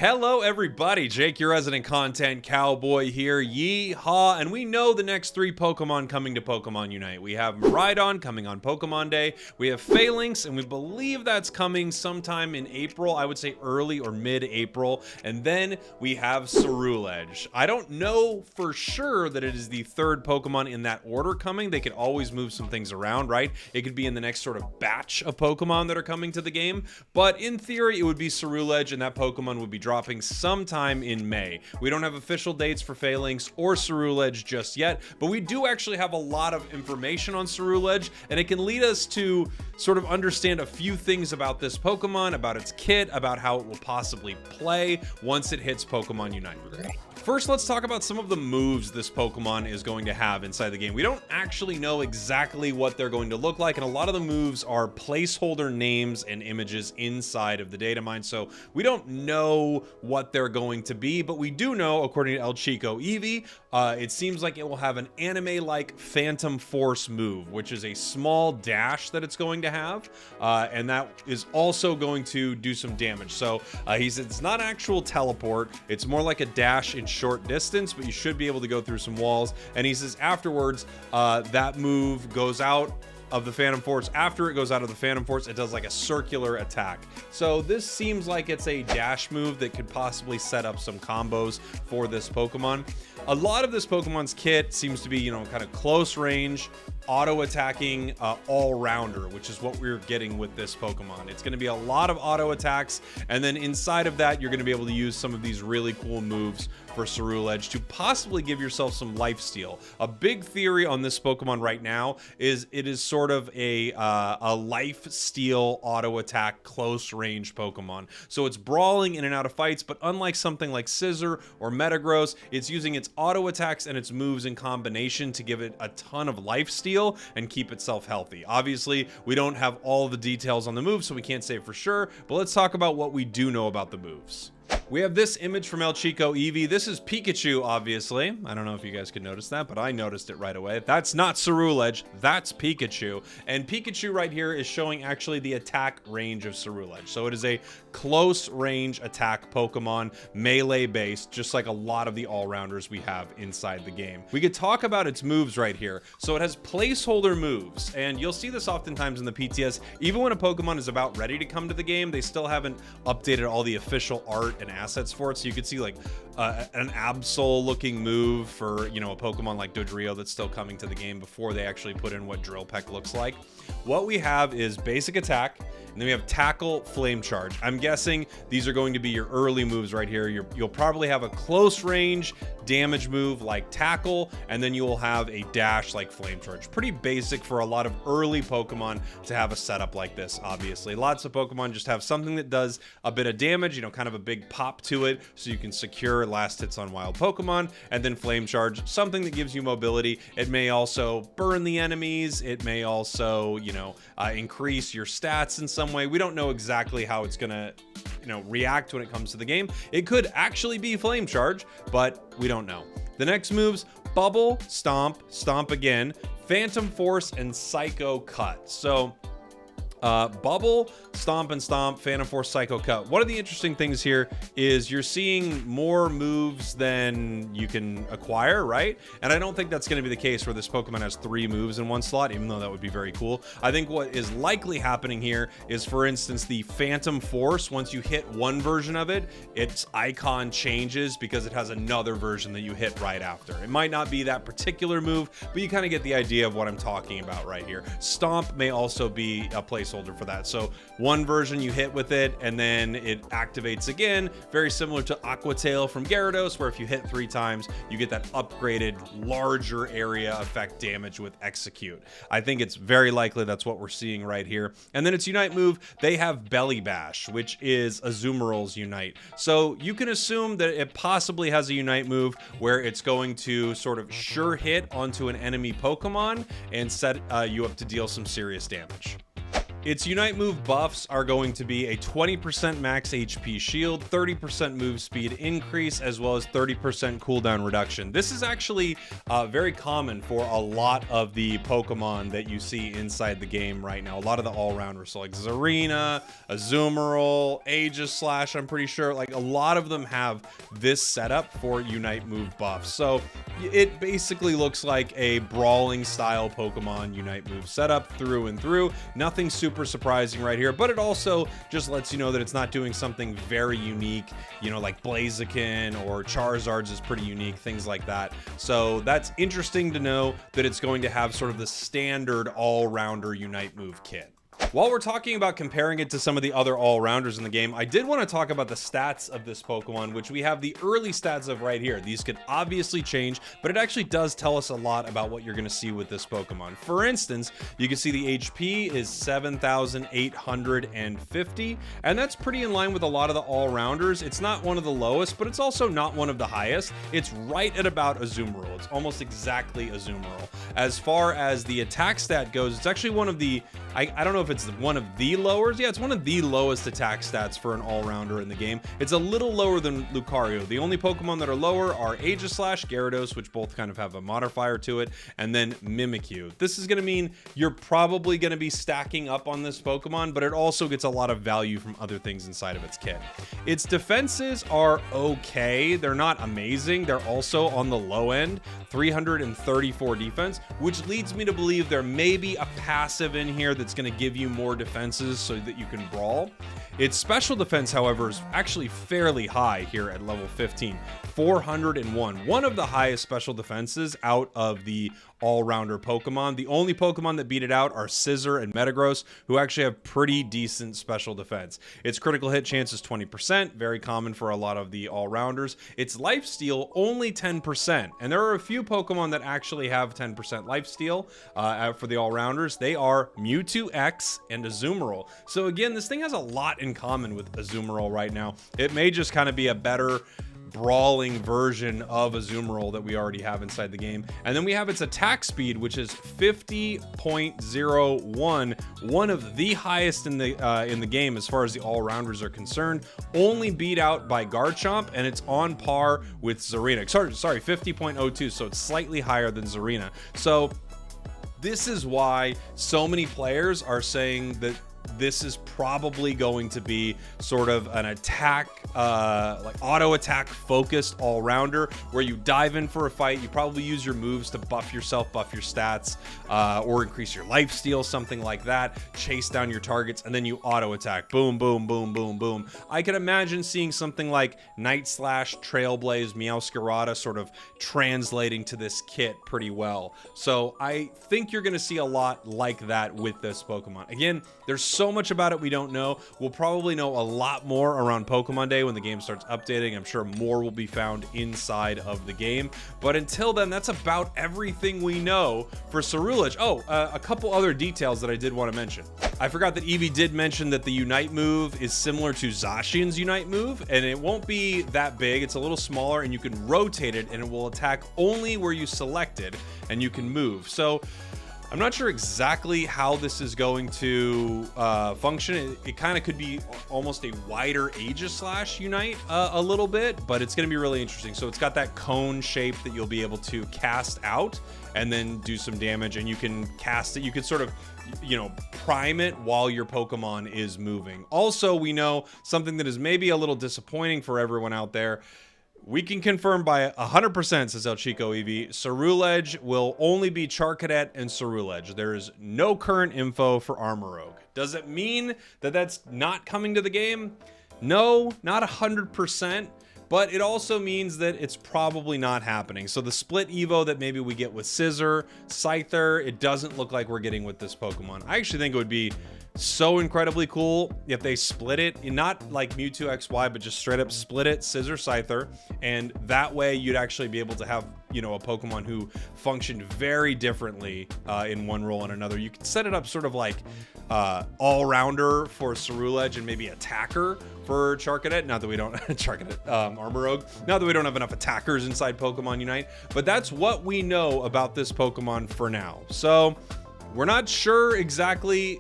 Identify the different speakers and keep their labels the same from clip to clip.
Speaker 1: Hello everybody, Jake, your resident content cowboy here, Yeehaw, and we know the next three Pokemon coming to Pokemon Unite. We have Miraidon coming on Pokemon Day, we have Phalanx, and we believe that's coming sometime in April, I would say early or mid-April, and then we have Ceruledge. I don't know for sure that it is the third Pokemon in that order coming. They could always move some things around, right? It could be in the next sort of batch of Pokemon that are coming to the game, but in theory it would be Ceruledge, and that Pokemon would be dropping sometime in May. We don't have official dates for Phalanx or Ceruledge just yet, but we do actually have a lot of information on Ceruledge, and it can lead us to sort of understand a few things about this Pokemon, about its kit, about how it will possibly play once it hits Pokemon Unite. First, let's talk about some of the moves this Pokemon is going to have inside the game. We don't actually know exactly what they're going to look like, and a lot of the moves are placeholder names and images inside of the data mine, so we don't know what they're going to be, but we do know, according to Chico Eevee, it seems like it will have an anime-like Phantom Force move, which is a small dash that it's going to have, and that is also going to do some damage. So he said it's not actual teleport, it's more like a dash in short distance, but you should be able to go through some walls. And he says afterwards, that move goes out of the Phantom Force. After it goes out of the Phantom Force, it does like a circular attack. So this seems like it's a dash move that could possibly set up some combos for this Pokemon. A lot of this Pokemon's kit seems to be, you know, kind of close range, auto attacking, all-rounder, which is what we're getting with this Pokemon. It's going to be a lot of auto attacks, and then inside of that, you're going to be able to use some of these really cool moves for Ceruledge to possibly give yourself some lifesteal. A big theory on this Pokemon right now is it is sort of a lifesteal auto attack close range Pokemon. So it's brawling in and out of fights, but unlike something like Scizor or Metagross, it's using its auto attacks and its moves in combination to give it a ton of lifesteal and keep itself healthy. Obviously, we don't have all the details on the moves, so we can't say for sure, but let's talk about what we do know about the moves. We have this image from Chico Eevee. This is Pikachu, obviously. I don't know if you guys could notice that, but I noticed it right away. That's not Ceruledge, that's Pikachu. And Pikachu right here is showing actually the attack range of Ceruledge. So it is a close range attack Pokemon, melee based, just like a lot of the all-rounders we have inside the game. We could talk about its moves right here. So it has placeholder moves, and you'll see this oftentimes in the PTS. Even when a Pokemon is about ready to come to the game, they still haven't updated all the official art and assets for it, so you could see like an Absol looking move for, you know, a Pokemon like Dodrio that's still coming to the game before they actually put in what Drill Peck looks like. What we have is basic attack, and then we have tackle, flame charge. I'm guessing these are going to be your early moves right here. You'll probably have a close range damage move like tackle, and then you will have a dash like flame charge. Pretty basic for a lot of early Pokemon to have a setup like this, obviously. Lots of Pokemon just have something that does a bit of damage, you know, kind of a big pop to it, so you can secure last hits on wild Pokemon, and then flame charge, something that gives you mobility. It may also burn the enemies. It may also, you know, increase your stats in some way. We don't know exactly how it's gonna, you know, react when it comes to the game. It could actually be flame charge, but we don't know. The next moves: Bubble, Stomp, Stomp again, Phantom Force, and Psycho Cut. So Bubble, Stomp and Stomp, Phantom Force, Psycho Cut. One of the interesting things here is you're seeing more moves than you can acquire, right? And I don't think that's going to be the case where this Pokemon has 3 moves in one slot, even though that would be very cool. I think what is likely happening here is, for instance, the Phantom Force. Once you hit one version of it, its icon changes because it has another version that you hit right after. It might not be that particular move, but you kind of get the idea of what I'm talking about right here. Stomp may also be a placeholder for that. So one version you hit with it, and then it activates again, very similar to Aqua Tail from Gyarados, where if you hit 3 times, you get that upgraded larger area effect damage with Execute. I think it's very likely that's what we're seeing right here. And then its Unite move, they have Belly Bash, which is Azumarill's Unite. So you can assume that it possibly has a Unite move where it's going to sort of sure hit onto an enemy Pokemon and set you up to deal some serious damage. Its Unite move buffs are going to be a 20% max HP shield, 30% move speed increase, as well as 30% cooldown reduction. This is actually very common for a lot of the Pokemon that you see inside the game right now. A lot of the all-rounders, so like Zarina, Azumarill, Aegislash, I'm pretty sure. Like a lot of them have this setup for Unite move buffs. So it basically looks like a brawling style Pokemon Unite move setup through and through. Nothing super surprising right here, but it also just lets you know that it's not doing something very unique, you know, like Blaziken or Charizard's is pretty unique, things like that. So that's interesting to know that it's going to have sort of the standard all-rounder Unite move kit. While we're talking about comparing it to some of the other all-rounders in the game, I did want to talk about the stats of this Pokemon, which we have the early stats of right here. These could obviously change, but it actually does tell us a lot about what you're going to see with this Pokemon. For instance, you can see the HP is 7,850, and that's pretty in line with a lot of the all-rounders. It's not one of the lowest, but it's also not one of the highest. It's right at about Azumarill. It's almost exactly Azumarill. As far as the attack stat goes, it's actually one of the, I don't know if it's one of the lowest. Yeah, it's one of the lowest attack stats for an all-rounder in the game. It's a little lower than Lucario. The only Pokemon that are lower are Aegislash, Gyarados, which both kind of have a modifier to it, and then Mimikyu. This is going to mean you're probably going to be stacking up on this Pokemon, but it also gets a lot of value from other things inside of its kit. Its defenses are okay. They're not amazing. They're also on the low end, 334 defense, which leads me to believe there may be a passive in here that's going to give you more defenses so that you can brawl. Its special defense, however, is actually fairly high here at level 15, 401. One of the highest special defenses out of the all-rounder Pokemon. The only Pokemon that beat it out are Scizor and Metagross, who actually have pretty decent special defense. Its critical hit chance is 20%, very common for a lot of the all-rounders. Its lifesteal, only 10%, and there are a few Pokemon that actually have 10% lifesteal for the all-rounders. They are Mewtwo X and Azumarill. So again, this thing has a lot in common with Azumarill right now. It may just kind of be a better brawling version of Azumarill that we already have inside the game. And then we have its attack speed, which is 50.01, one of the highest in the game as far as the all-rounders are concerned, only beat out by Garchomp, and it's on par with Zarina. Sorry, 50.02, so it's slightly higher than Zarina. So this is why so many players are saying that this is probably going to be sort of an attack, like auto attack focused all-rounder, where you dive in for a fight, you probably use your moves to buff yourself, buff your stats, or increase your lifesteal, something like that, chase down your targets, and then you auto attack. Boom, boom, boom, boom, boom. I could imagine seeing something like Night Slash, Trailblaze, Meowscarada sort of translating to this kit pretty well. So I think you're going to see a lot like that with this Pokemon. Again, there's so much about it we don't know. We'll probably know a lot more around Pokemon Day when the game starts updating. I'm sure more will be found inside of the game. But until then, that's about everything we know for Ceruledge. Oh, a couple other details that I did want to mention. I forgot that Eevee did mention that the Unite move is similar to Zacian's Unite move, and it won't be that big. It's a little smaller, and you can rotate it, and it will attack only where you selected, and you can move. So I'm not sure exactly how this is going to function. It kind of could be almost a wider Aegislash Unite a little bit, but it's going to be really interesting. So it's got that cone shape that you'll be able to cast out and then do some damage, and you can cast it. You can sort of, you know, prime it while your Pokemon is moving. Also, we know something that is maybe a little disappointing for everyone out there. We can confirm by 100%, says El Chico Eevee, Ceruledge will only be Charcadet and Ceruledge. There is no current info for Armarouge. Does it mean that that's not coming to the game? No, not 100%. But it also means that it's probably not happening. So the split Evo that maybe we get with Scizor, Scyther, it doesn't look like we're getting with this Pokemon. I actually think it would be so incredibly cool if they split it, not like Mewtwo XY, but just straight up split it, Scizor, Scyther, and that way you'd actually be able to have, you know, a Pokemon who functioned very differently in one role and another. You could set it up sort of like all-rounder for Ceruledge and maybe attacker for Charcadet. Not that we don't Charcadet, Armarouge. Not that we don't have enough attackers inside Pokemon Unite, but that's what we know about this Pokemon for now. So we're not sure exactly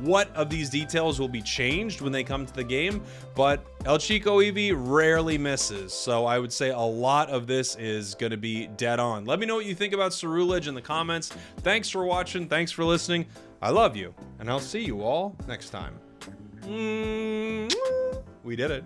Speaker 1: what of these details will be changed when they come to the game, but El Chico Eevee rarely misses, so I would say a lot of this is going to be dead on. Let me know what you think about Ceruledge in the comments. Thanks for watching, thanks for listening. I love you, and I'll see you all next time. We did it.